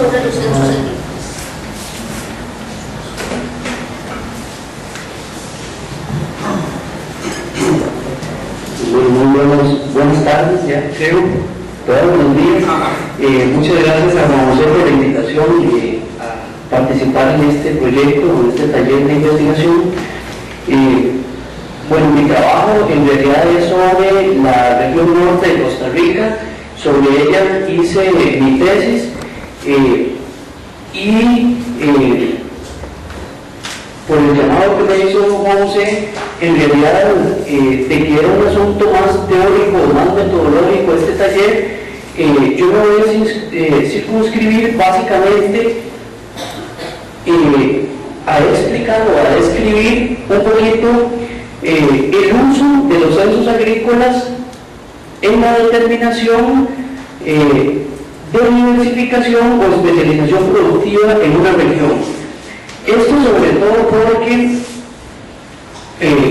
sobre los censos agrícolas. Muy buenas tardes, ya creo, todos los días. Muchas gracias a Juan José por la invitación a participar en este proyecto, en este taller de investigación. Bueno, mi trabajo en realidad es sobre la región norte de Costa Rica. Sobre ella hice mi tesis por el llamado que me hizo Juan José, en realidad de que era un asunto más teórico, más metodológico este taller, yo me voy a circunscribir básicamente a explicar o a describir un poquito el uso de los censos agrícolas en la determinación de diversificación o especialización productiva en una región. Esto sobre todo porque,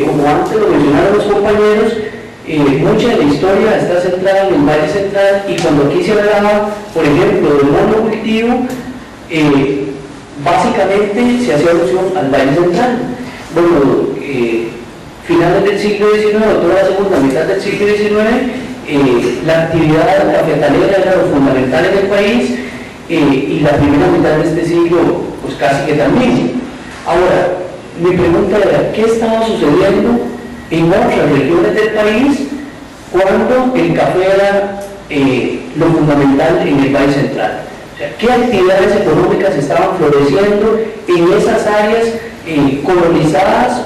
como antes lo mencionaron los compañeros, mucha de la historia está centrada en el Valle Central, y cuando aquí se hablaba, por ejemplo, del monocultivo, básicamente se hacía alusión al Valle Central. Bueno, finales del siglo XIX, toda la segunda mitad del siglo XIX, la actividad cafetalera era lo fundamental en el país, y la primera mitad de este siglo pues casi que también. Ahora, mi pregunta era, ¿qué estaba sucediendo en otras regiones del país cuando el café era lo fundamental en el país central? O sea, ¿qué actividades económicas estaban floreciendo en esas áreas colonizadas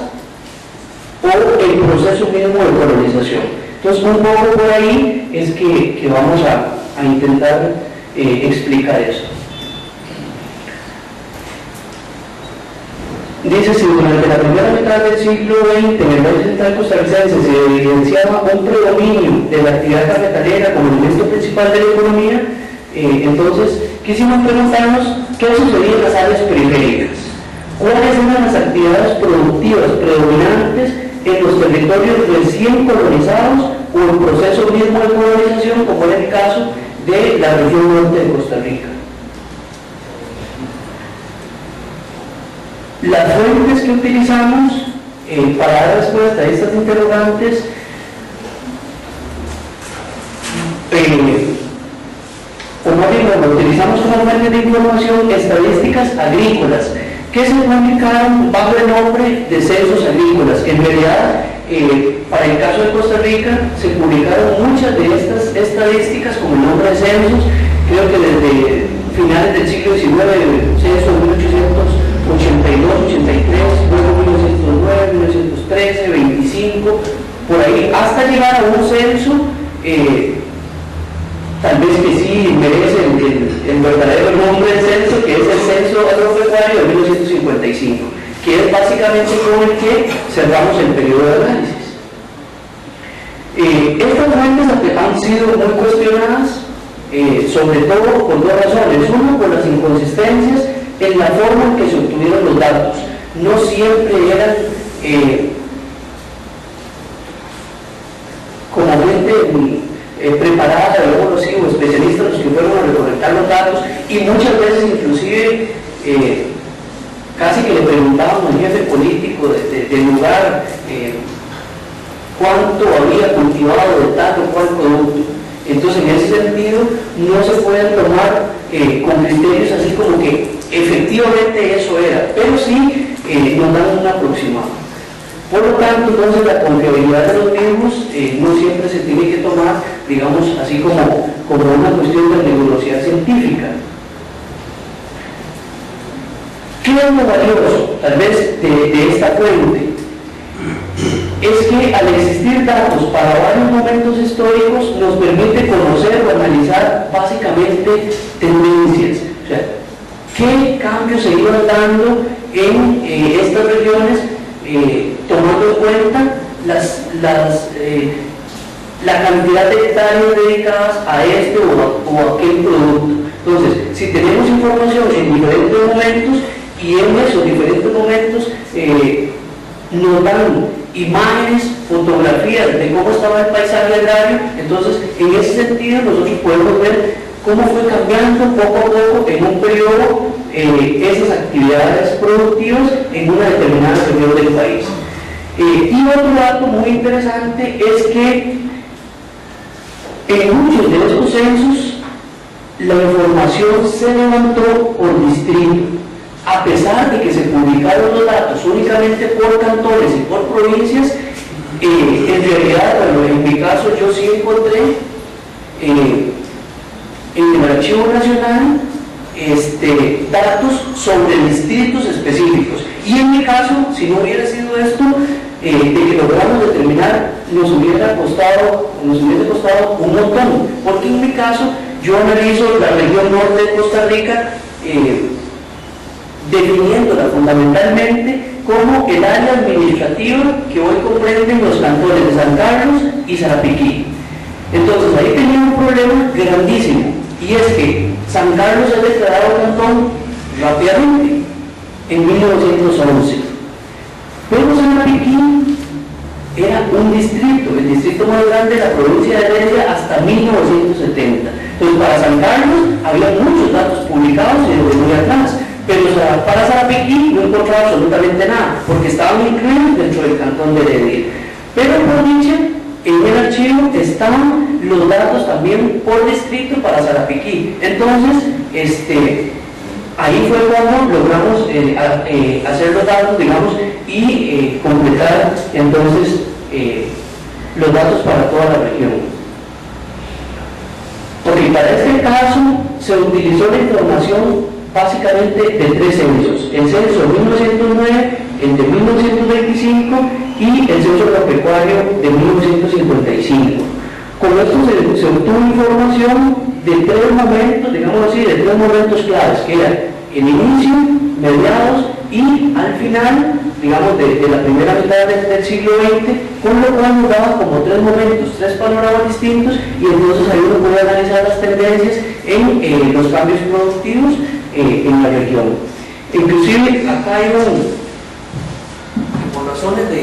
o el proceso mismo de colonización? Entonces, un poco por ahí es que vamos a intentar explicar eso. Dice, si durante la primera mitad del siglo XX en el Valle Central costarricense se evidenciaba un predominio de la actividad cafetalera como elemento principal de la economía, entonces quisimos preguntarnos qué sucedía en las áreas periféricas, cuáles eran las actividades productivas predominantes en los territorios recién colonizados o en proceso mismo de colonización, como era el caso de la región norte de Costa Rica. Las fuentes que utilizamos para dar respuesta a estas interrogantes o más bien utilizamos como fuente de información estadísticas agrícolas que se publicaron bajo el nombre de censos agrícolas, que en realidad para el caso de Costa Rica se publicaron muchas de estas estadísticas con el nombre de censos, creo que desde finales del siglo XIX, censo de 1882, 83, luego 1909, 1913, 25, por ahí, hasta llegar a un censo, tal vez que sí merece el verdadero nombre del censo, que es el censo agropecuario de 1955, que es básicamente con el que cerramos el periodo de análisis. Estas fuentes han sido muy cuestionadas, sobre todo por dos razones. Uno, por las inconsistencias en la forma en que se obtuvieron los datos. No siempre eran como gente preparada, luego sí, o especialistas los que fueron a recolectar los datos, y muchas veces inclusive casi que le preguntábamos al jefe político del lugar cuánto había cultivado de tal o cual producto. Entonces, en ese sentido, no se pueden tomar con criterios así como que efectivamente eso era, pero sí nos dan un aproximado. Por lo tanto, entonces, la confiabilidad de los mismos no siempre se tiene que tomar, digamos, así como una cuestión de rigurosidad científica. ¿Qué es lo valioso, tal vez, de esta fuente? Es que al existir datos para varios momentos históricos nos permite conocer o analizar básicamente tendencias. O sea, qué cambios se iban dando en estas regiones, tomando en cuenta la cantidad de hectáreas dedicadas a este o a aquel producto. Entonces, si tenemos información en diferentes momentos y en esos diferentes momentos nos dan imágenes, fotografías de cómo estaba el paisaje agrario, entonces en ese sentido nosotros podemos ver cómo fue cambiando poco a poco en un periodo esas actividades productivas en una determinada región del país. Y otro dato muy interesante es que en muchos de estos censos la información se levantó por distrito, a pesar de que se publicaron los datos únicamente por cantones y por provincias. En realidad, bueno, en mi caso yo sí encontré en el Archivo Nacional datos sobre distritos específicos, y en mi caso, si no hubiera sido esto, de que logramos determinar, nos hubiese costado un montón, porque en mi caso yo analizo la región norte de Costa Rica, definiéndola fundamentalmente como el área administrativa que hoy comprenden los cantones de San Carlos y Sarapiquí. Entonces ahí tenía un problema grandísimo, y es que San Carlos es declarado cantón rápidamente, en 1911, pero Sarapiquí era un distrito, el distrito más grande de la provincia de Heredia hasta 1970. Entonces para San Carlos había muchos datos publicados y desde muy atrás, pero para Sarapiquí no encontraba absolutamente nada, porque estaban incluidos dentro del cantón de Heredia. Pero por dicha, en el archivo estaban los datos también por distrito para Sarapiquí. Entonces, ahí fue cuando logramos hacer los datos, digamos, y completar entonces los datos para toda la región. Porque para este caso se utilizó la información básicamente de tres censos: el censo de 1909, el de 1925 y el censo agropecuario de 1955. Con esto se obtuvo información de tres momentos, digamos así, de tres momentos claves, que eran el inicio, mediados y al final, digamos, de la primera mitad del siglo XX, con lo cual nos daba como tres momentos, tres panoramas distintos, y entonces ahí uno puede analizar las tendencias en los cambios productivos en la región. Inclusive acá hay por razones de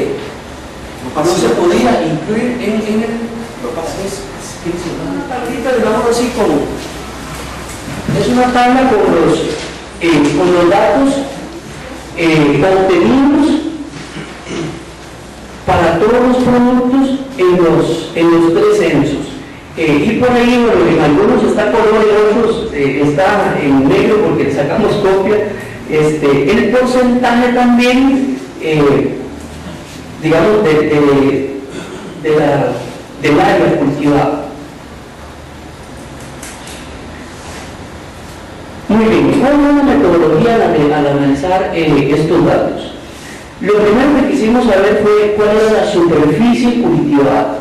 no se podía incluir en el una tablita, digamos así, es una tabla con los datos obtenidos para todos los productos en los tres censos. Y por ahí, bueno, en algunos está color y otros está en negro porque le sacamos copia. El porcentaje también, digamos, del área cultivada. Muy bien, ¿cuál es la metodología al analizar estos datos? Lo primero que quisimos saber fue cuál era la superficie cultivada.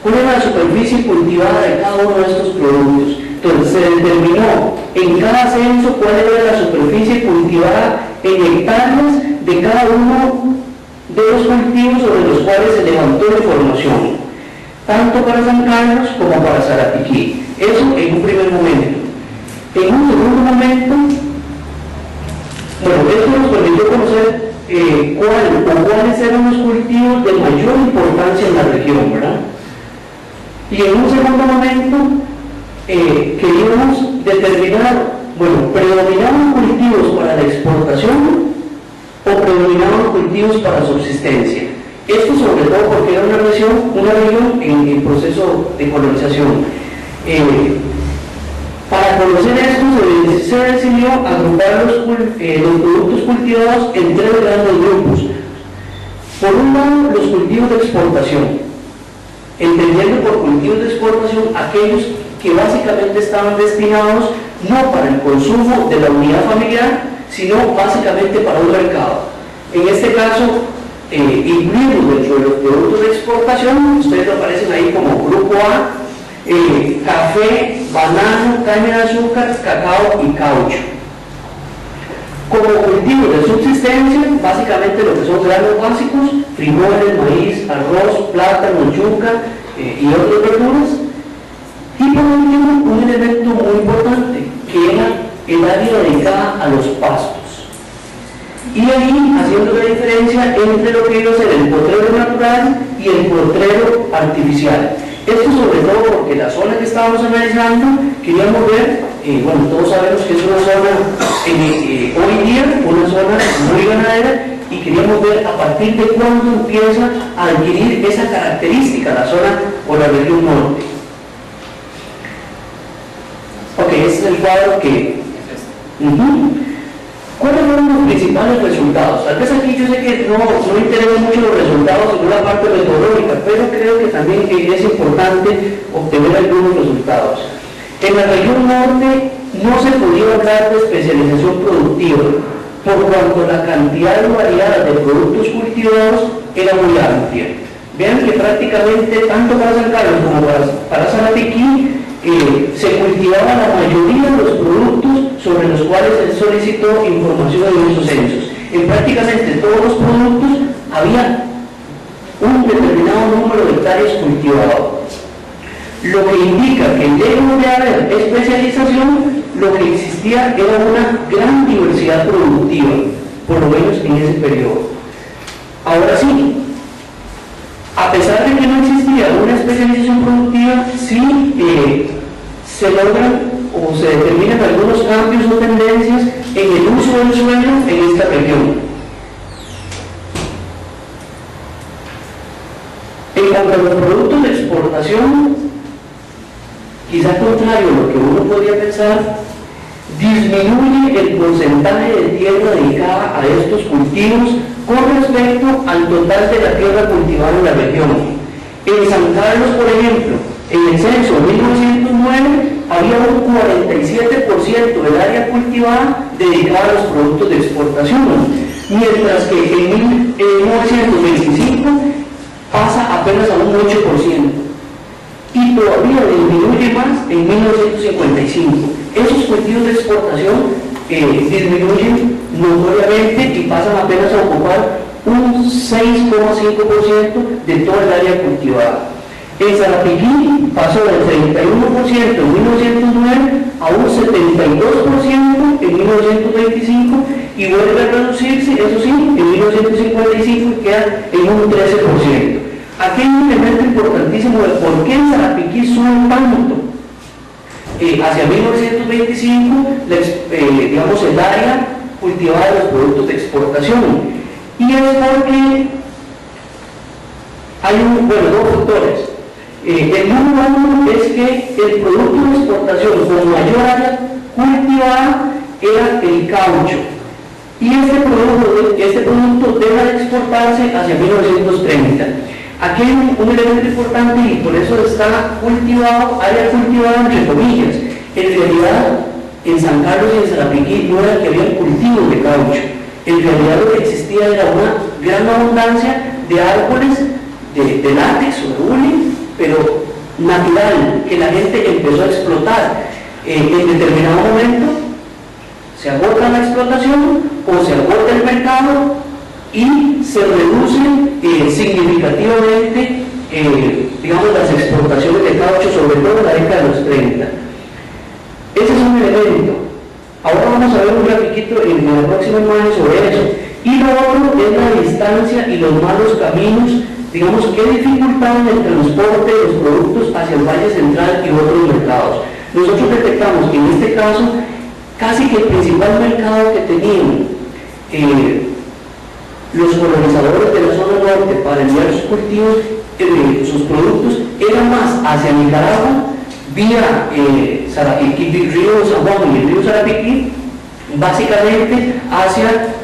¿Cuál era la superficie cultivada de cada uno de estos productos? Entonces se determinó en cada censo cuál era la superficie cultivada en hectáreas de cada uno de los cultivos sobre los cuales se levantó la información, tanto para San Carlos como para Sarapiquí. Eso en un primer momento. En un segundo momento, bueno, esto nos permitió conocer cuáles eran los cultivos de mayor importancia en la región, ¿verdad? Y en un segundo momento queríamos determinar, bueno, ¿predominaban cultivos para la exportación o predominaban cultivos para subsistencia? Esto sobre todo porque era una región en proceso de colonización. Para conocer esto se decidió agrupar los productos cultivados en tres grandes grupos. Por un lado, los cultivos de exportación, entendiendo por cultivos de exportación aquellos que básicamente estaban destinados no para el consumo de la unidad familiar, sino básicamente para un mercado. En este caso, incluimos dentro de los productos de exportación, ustedes lo aparecen ahí como grupo A, café, banano, caña de azúcar, cacao y caucho. Como cultivos de subsistencia, básicamente lo que son granos básicos: frijoles, maíz, arroz, plátano, yuca y otras verduras. Y por último, un elemento muy importante, que era el área dedicada a los pastos. Y ahí, haciendo la diferencia entre lo que iba a ser el potrero natural y el potrero artificial. Esto sobre todo porque la zona que estábamos analizando, queríamos ver, bueno, todos sabemos que es una zona, hoy día, una zona muy ganadera, y queríamos ver a partir de cuándo empieza a adquirir esa característica la zona o la región norte. Ok, este es el cuadro que... ¿Cuáles fueron los principales resultados? Tal vez aquí yo sé que no interesa mucho los resultados, sino la parte metodológica, pero creo que también es importante obtener algunos resultados. En la región norte no se podía hablar de especialización productiva, por cuanto la cantidad variada de productos cultivados era muy amplia. Vean que prácticamente, tanto para San Carlos como para Sarapiquí, se cultivaba la mayoría de los productos sobre los cuales se solicitó información en esos censos. En prácticamente todos los productos había un determinado número de hectáreas cultivadas. Lo que indica que lejos de haber especialización, lo que existía era una gran diversidad productiva, por lo menos en ese periodo. Ahora sí, a pesar de que no existía una especialización productiva, sí se logran o se determinan algunos cambios o tendencias en el uso del suelo en esta región. En cuanto a los productos de exportación, quizá contrario a lo que uno podría pensar, disminuye el porcentaje de tierra dedicada a estos cultivos con respecto al total de la tierra cultivada en la región. En San Carlos, por ejemplo, en el censo de 1909 había un 47% del área cultivada dedicada a los productos de exportación, mientras que en 1925 pasa apenas a un 8%. Y todavía disminuye más en 1955. Esos cultivos de exportación disminuyen notoriamente y pasan apenas a ocupar un 6,5% de toda el área cultivada. En Sarapiquí pasó del 31% en 1909 a un 72% en 1925 y vuelve a reducirse, eso sí, en 1955 queda en un 13%. Aquí hay un elemento importantísimo de por qué en Sarapiquí sube tanto. Hacia 1925, digamos, el área cultivada de los productos de exportación. Y es porque hay dos factores. El número uno es que el producto de exportación con mayor área cultivada era el caucho. Y este producto deja de exportarse hacia 1930. Aquí hay un elemento importante y por eso está cultivado, área cultivada entre comillas. En realidad, en San Carlos y en Sarapiquí no era que había cultivos de caucho. En realidad lo que existía era una gran abundancia de árboles de látex o de hule, pero natural, que la gente empezó a explotar. En determinado momento se agota la explotación o se agota el mercado y se reducen significativamente digamos, las exportaciones de caucho, sobre todo en la década de los 30. Ese es un elemento. Ahora vamos a ver un grafiquito en la próxima imagen sobre eso. Y lo otro es la distancia y los malos caminos, digamos, que dificultaban el transporte de los productos hacia el Valle Central y otros mercados. Nosotros detectamos que en este caso, casi que el principal mercado que tenían los colonizadores de la zona norte para enviar sus cultivos, sus productos, era más hacia Nicaragua, vía Sarapiquí, río San Juan y el río Sarapiquí, básicamente hacia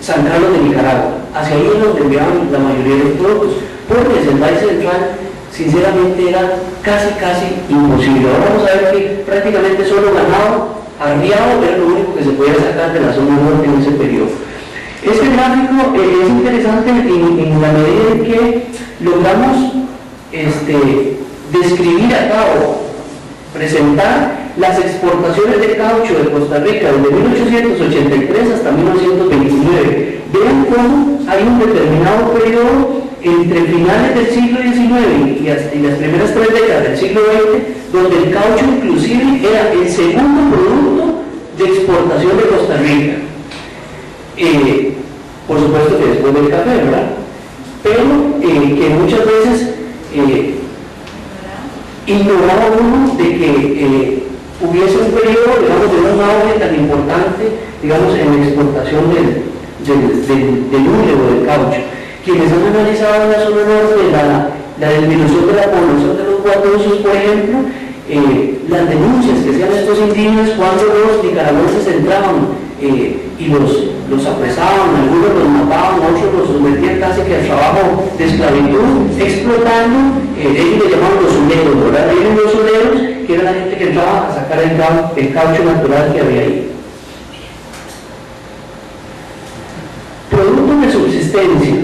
San Carlos de Nicaragua. Hacia ahí es donde enviaban la mayoría de los productos, porque desde el Valle Central, sinceramente, era casi imposible. Ahora vamos a ver que prácticamente solo ganado, arriado, era lo único que se podía sacar de la zona norte en ese periodo. Este gráfico es interesante en la medida en que logramos describir acá o presentar las exportaciones de caucho de Costa Rica desde 1883 hasta 1929. Vean cómo hay un determinado periodo entre finales del siglo XIX y las primeras 3 décadas del siglo XX, donde el caucho inclusive era el segundo producto de exportación de Costa Rica. Por supuesto que después del café, ¿verdad? Pero que muchas veces ignoraba uno de que hubiese un periodo, digamos, de un auge tan importante, digamos, en la exportación del hule o del caucho. Quienes han analizado en la zona norte la disminución de la población de los guatosos, por ejemplo, las denuncias que hacían estos indígenas cuando los nicaragüenses entraban y los apresaban, algunos los mataban, otros los sometían casi que al trabajo de esclavitud, explotando, ellos le llamaban los uleros, ¿verdad? Eran los uleros, que era la gente que entraba a sacar el caucho natural que había ahí. Productos de subsistencia.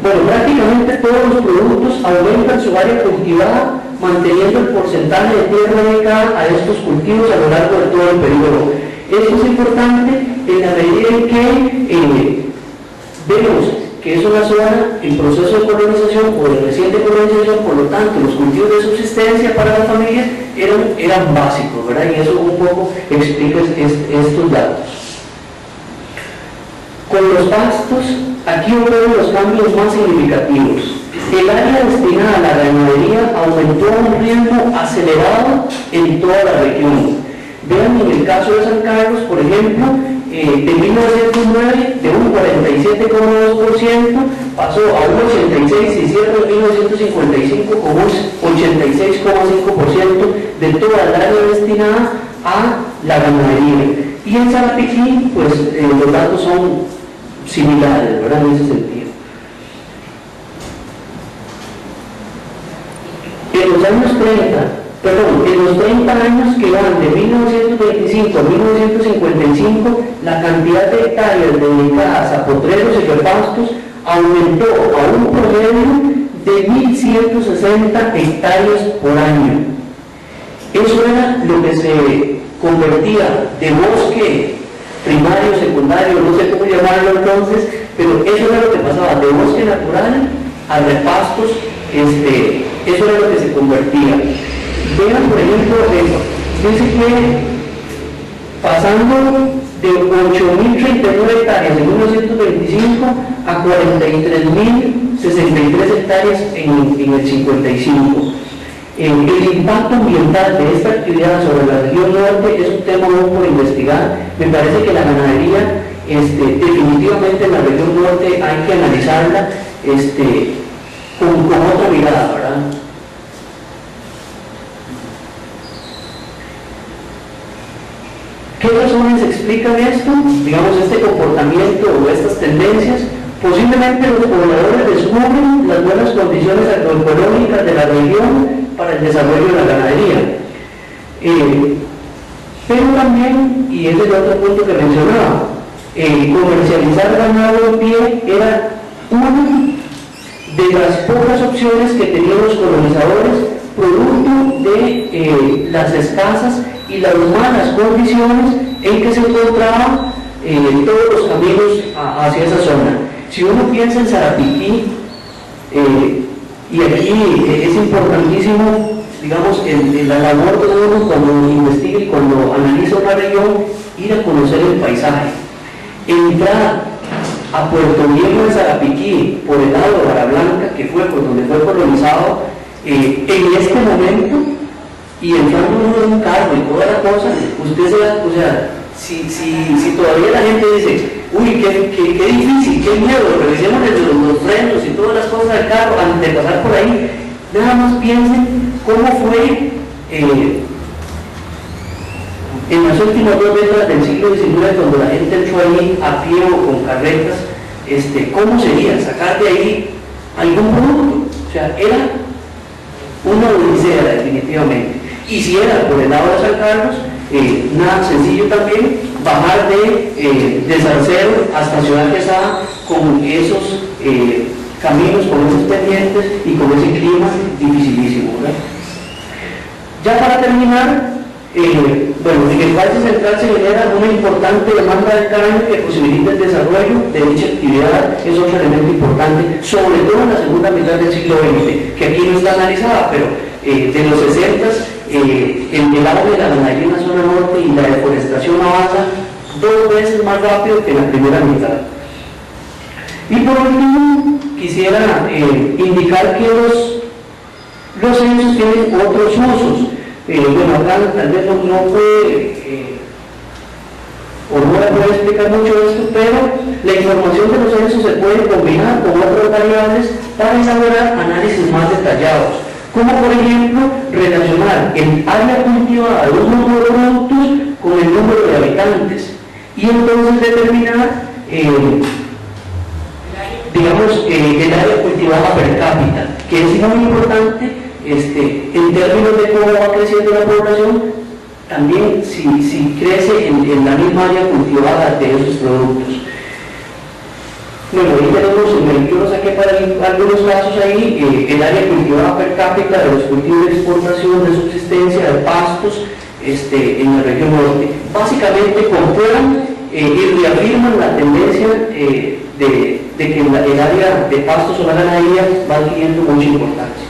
Bueno, prácticamente todos los productos aumentan su área cultivada, manteniendo el porcentaje de tierra dedicada a estos cultivos a lo largo de todo el periodo. Esto es importante en la medida en que vemos que es una zona en proceso de colonización o de reciente colonización, por lo tanto los cultivos de subsistencia para las familias eran básicos, ¿verdad? Y eso un poco explica estos datos. Con los pastos, aquí ocurren los cambios más significativos. El área destinada a la ganadería aumentó a un ritmo acelerado en toda la región. Vean en el caso de San Carlos, por ejemplo, de 1909 de un 47,2% pasó a un 86% y cierra en 1955 con un 86,5% de toda el área destinada a la ganadería. Y en Sarapiquí, pues los datos son similares, ¿verdad? En ese sentido. En los años 30 años que van de 1925 a 1955, la cantidad de hectáreas dedicadas a potreros y repastos aumentó a un promedio de 1.160 hectáreas por año. Eso era lo que se convertía de bosque primario, secundario, no sé cómo llamarlo entonces, pero eso era lo que pasaba, de bosque natural a repastos, eso era lo que se convertía. Vean, por ejemplo, dice que pasando de 8.039 hectáreas en 1925 a 43.063 hectáreas en el 55. El impacto ambiental de esta actividad sobre la región norte es un tema aún por investigar. Me parece que la ganadería, definitivamente en la región norte hay que analizarla con otra mirada, ¿verdad? ¿Qué razones explican esto? Digamos, este comportamiento o estas tendencias. Posiblemente los pobladores descubren las buenas condiciones agroeconómicas de la región para el desarrollo de la ganadería. Pero también, y ese es el otro punto que mencionaba, comercializar ganado en pie era una de las pocas opciones que tenían los colonizadores, producto de las escasas y las malas condiciones en que se encontraban todos los caminos hacia esa zona. Si uno piensa en Sarapiquí, y aquí es importantísimo, digamos, la labor de uno cuando investiga y cuando analiza una región, ir a conocer el paisaje. Entrar a Puerto Viejo de Sarapiquí por el lado de Vara Blanca, que fue por donde fue colonizado, en este momento, y entrando uno en un carro y toda la cosa, usted se da, o sea, si todavía la gente dice, uy, qué difícil, qué miedo, revisemos los frenos y todas las cosas del carro antes de pasar por ahí, nada más piensen cómo fue en las últimas 2 décadas del siglo XIX, cuando la gente entró ahí a pie o con carretas, cómo sería sacar de ahí algún producto. O sea, era una odisea definitivamente. Y si era por el lado de San Carlos, nada sencillo también, bajar de Salcedo hasta Ciudad Quesada con esos caminos, con esos pendientes y con ese clima dificilísimo, ¿verdad? Ya para terminar, bueno, en el Valle Central se genera una importante demanda de carne que posibilita el desarrollo de dicha actividad, es otro elemento importante, sobre todo en la segunda mitad del siglo XX, que aquí no está analizada, pero de los 60s, el auge de la ganadería en la zona norte y la deforestación avanza 2 veces más rápido que en la primera mitad. Y por último, quisiera indicar que los los censos tienen otros usos. Bueno, acá tal vez no puede, o no le puedo explicar mucho esto, pero la información de los censos se puede combinar con otras variables para elaborar análisis más detallados, como por ejemplo relacionar el área cultivada de un número de productos con el número de habitantes y entonces determinar digamos, el área cultivada per cápita, que es muy importante en términos de cómo va creciendo la población, también si crece en la misma área cultivada de esos productos. Bueno, ahí tenemos, yo lo saqué para algunos casos ahí, el área cultivada per cápita de los cultivos de exportación, de subsistencia, de pastos en la región norte. Básicamente comprueban y reafirman la tendencia de que el área de pastos o la ganadería va adquiriendo mucha importancia.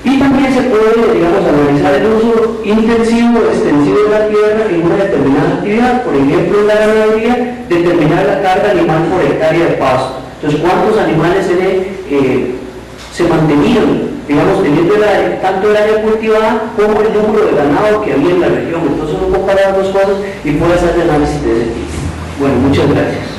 Y también se puede, digamos, analizar el uso intensivo o extensivo de la tierra en una determinada actividad. Por ejemplo, en la ganadería, determinar la carga animal por hectárea de pasto. Entonces, ¿cuántos animales se mantenían, digamos, teniendo tanto el área cultivada como el número de ganado que había en la región? Entonces, uno compara las dos cosas y puede hacer análisis de ese tipo. Bueno, muchas gracias.